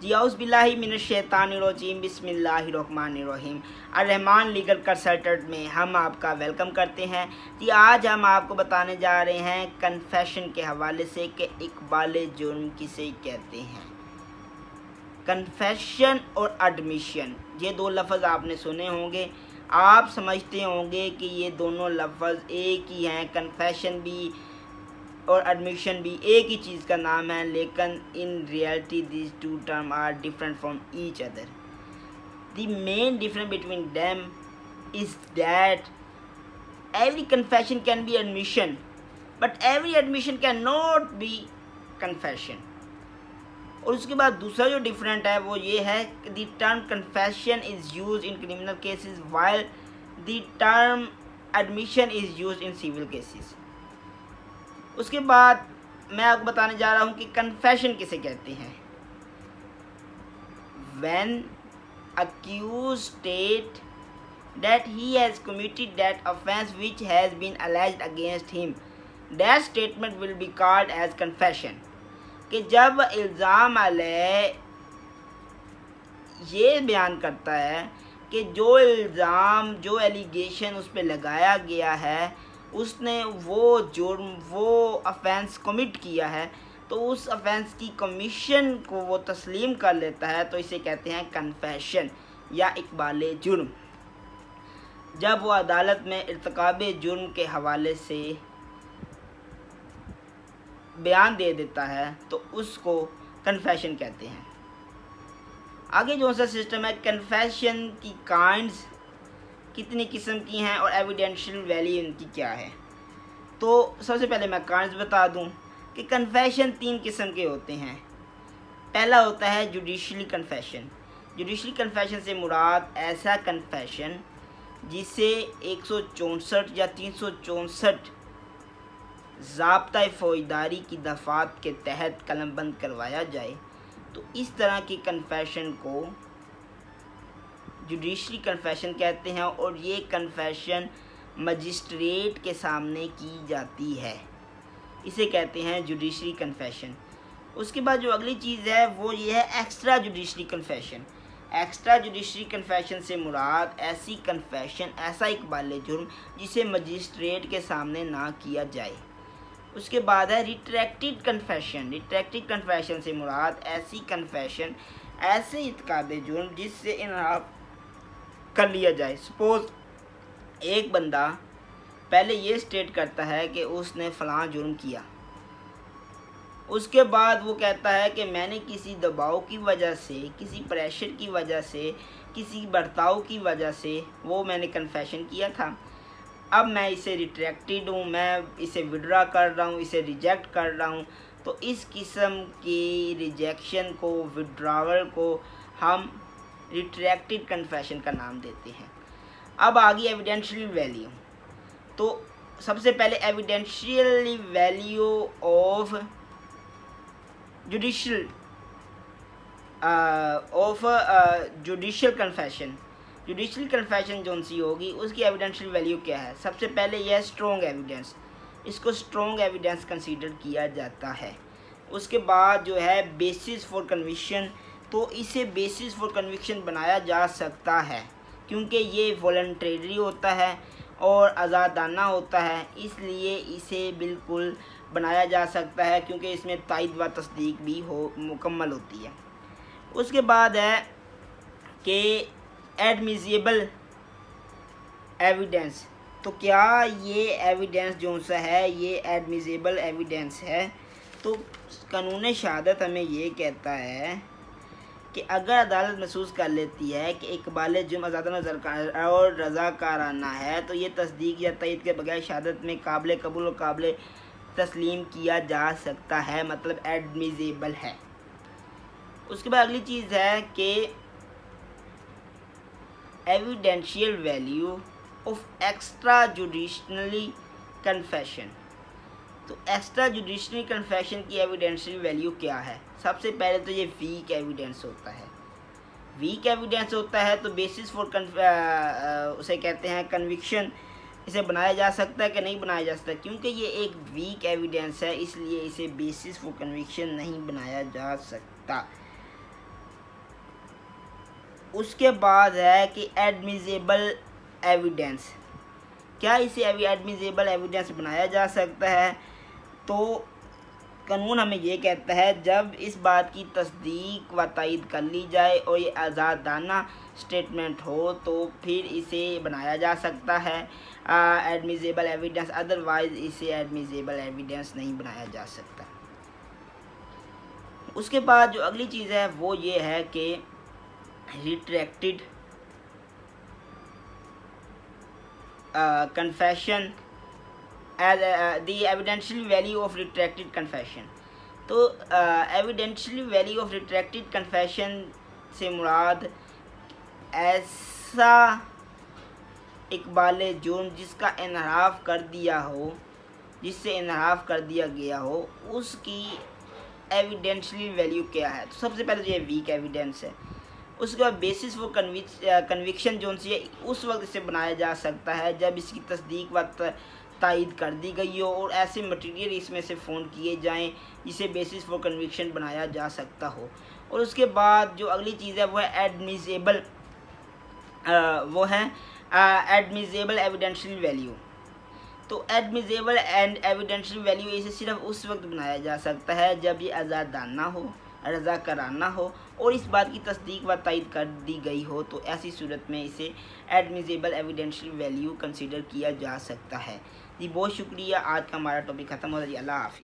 जी औज़ुबिल्लाहि मिनश्शैतानिर्रजीम बिस्मिल्लाहिर्रहमानिर्रहीम। अर्रहमान legal consultant में हम आपका वेलकम करते हैं। जी आज हम आपको बताने जा रहे हैं कन्फेशन के हवाले से कि इक़बाल जुर्म किसे कहते हैं। कन्फेशन और एडमिशन, ये दो लफ्ज़ आपने सुने होंगे। आप समझते होंगे कि ये दोनों लफ्ज़ एक ही हैं। कन्फेशन भी और एडमिशन भी एक ही चीज़ का नाम है, लेकिन in reality this two term are different from each other. The main difference between them is that every confession can be admission, but every admission can not be confession. और उसके बाद दूसरा जो डिफरेंट है वो ये है कि the term confession is use in criminal cases while the term admission is use in civil cases. उसके बाद मैं आपको बताने जा रहा हूँ कि कन्फेशन किसे कहते हैं। When accused state that he has committed that offense which has been alleged against him, that statement will be called as confession. कि जब इल्ज़ाम अलैह ये बयान करता है कि जो इल्ज़ाम जो एलिगेशन उस पर लगाया गया है उसने वो जुर्म वो ऑफेंस कमिट किया है, तो उस ऑफेंस की कमीशन को वो तस्लीम कर लेता है, तो इसे कहते हैं कन्फेशन या इक़बाल जुर्म। जब वो अदालत में इर्तिकाब जुर्म के हवाले से बयान दे देता है तो उसको कन्फेशन कहते हैं। आगे जो सा सिस्टम है, कन्फेशन की काइंड्स कितनी किस्म की हैं और एविडेंशियल वैल्यू इनकी क्या है। तो सबसे पहले मैं काइंड्स बता दूं कि कन्फेशन 3 किस्म के होते हैं। पहला होता है जुडिशली कन्फेशन। जुडिशली कन्फेशन से मुराद ऐसा कन्फेशन जिसे 164 या 364 ज़ाब्ता फ़ौजदारी की दफ़ात के तहत कलमबंद करवाया जाए, तो इस तरह की कन्फेशन को जुडिशली कन्फेशन कहते हैं और ये कन्फेशन मजिस्ट्रेट के सामने की जाती है, इसे कहते हैं जुडिशली कन्फेशन। उसके बाद जो अगली चीज़ है वो ये है extra judicially confession. Extra judicially confession से मुराद ऐसी कन्फेशन, ऐसा इक़बाल जुर्म जिसे मजिस्ट्रेट के सामने ना किया जाए। उसके बाद है रिट्रैक्टेड कन्फेशन। रिट्रैक्टेड कन्फेशन से मुराद ऐसी कन्फेशन, ऐसे इत्काद जुर्म जिससे इनहाफ कर लिया जाए। सपोज़ एक बंदा पहले ये स्टेट करता है कि उसने फ़लाँ जुर्म किया, उसके बाद वो कहता है कि मैंने किसी दबाव की वजह से, किसी प्रेशर की वजह से, किसी बर्ताव की वजह से वो मैंने कन्फेशन किया था। अब मैं इसे रिट्रैक्टेड हूँ, मैं इसे विड्रा कर रहा हूँ, इसे रिजेक्ट कर रहा हूँ। तो इस किस्म की रिजेक्शन को, विड्रावल को हम रिट्रैक्टेड कन्फेशन का नाम देते हैं। अब आ गई एविडेंशियल वैल्यू। तो सबसे पहले evidential value of judicial confession. Judicial confession जो सी होगी उसकी एविडेंशियल वैल्यू क्या है। सबसे पहले यह स्ट्रॉन्ग एविडेंस, इसको स्ट्रॉन्ग एविडेंस कंसीडर किया जाता है। उसके बाद जो है बेसिस फॉर कन्विक्शन, तो इसे बेसिस फॉर कन्विक्शन बनाया जा सकता है क्योंकि ये वॉलंटरी होता है और आज़ादाना होता है, इसलिए इसे बिल्कुल बनाया जा सकता है क्योंकि इसमें तायद व तस्दीक भी मुकम्मल होती है। उसके बाद है कि एडमिसिबल एविडेंस। तो क्या ये एविडेंस जो सा है ये एडमिसिबल एविडेंस है। तो कानून शहादत हमें ये कहता है कि अगर अदालत महसूस कर लेती है कि इक़बाल जुर्म आज़ादाना और रज़ाकाराना है, तो ये तस्दीक या तईद के बगैर शहादत में काबिल कबूल और काबिल तस्लीम किया जा सकता है, मतलब एडमिसिबल है। उसके बाद अगली चीज़ है कि evidential value of extra judicially confession. तो एक्स्ट्रा जुडिशनल कन्फेशन की एविडेंशियल वैल्यू क्या है। सबसे पहले तो ये वीक एविडेंस होता है। वीक एविडेंस होता है तो बेसिस फॉर उसे कहते हैं कन्विक्शन, इसे बनाया जा सकता है कि नहीं बनाया जा सकता। क्योंकि ये एक वीक एविडेंस है इसलिए इसे बेसिस फॉर कन्विक्शन नहीं बनाया जा सकता। उसके बाद है कि एडमिसिबल एविडेंस। क्या इसे एडमिसिबल एविडेंस बनाया जा सकता है? तो कानून हमें ये कहता है जब इस बात की तस्दीक व तायद कर ली जाए और ये आज़ादाना स्टेटमेंट हो तो फिर इसे बनाया जा सकता है एडमिसिबल एविडेंस, अदरवाइज इसे एडमिसिबल एविडेंस नहीं बनाया जा सकता। उसके बाद जो अगली चीज़ है वो ये है कि retracted confession as the evidential value of retracted confession। तो evidential value of retracted confession से मुराद ऐसा इकबाल जुर्म जिसका इनहराफ कर दिया हो, जिससे इनहराफ कर दिया गया हो, उसकी एविडेंशियल वैल्यू क्या है? तो सबसे पहले तो ये वीक एविडेंस है। उसके बाद बेसिस वो कन्विक्शन जो सी है उस वक्त इसे बनाया जा सकता है जब इसकी तस्दीक व तायद कर दी गई हो और ऐसे मटेरियल इसमें से फ़ोन किए जाएं जिसे बेसिस फॉर कन्विक्शन बनाया जा सकता हो। और उसके बाद जो अगली चीज़ है वो है एडमिसिबल, एडमिसिबल एविडेंशियल वैल्यू। तो एडमिसिबल एंड एविडेंशियल वैल्यू इसे सिर्फ उस वक्त बनाया जा सकता है जब ये आज़ादाना हो, रज़ा कराना हो और इस बात की तस्दीक व तायद कर दी गई हो, तो ऐसी सूरत में इसे एडमिसिबल एविडेंशियल वैल्यू कंसीडर किया जा सकता है। जी बहुत शुक्रिया। आज का हमारा टॉपिक ख़त्म हो रहा है। अल्लाह हाफ़िज़।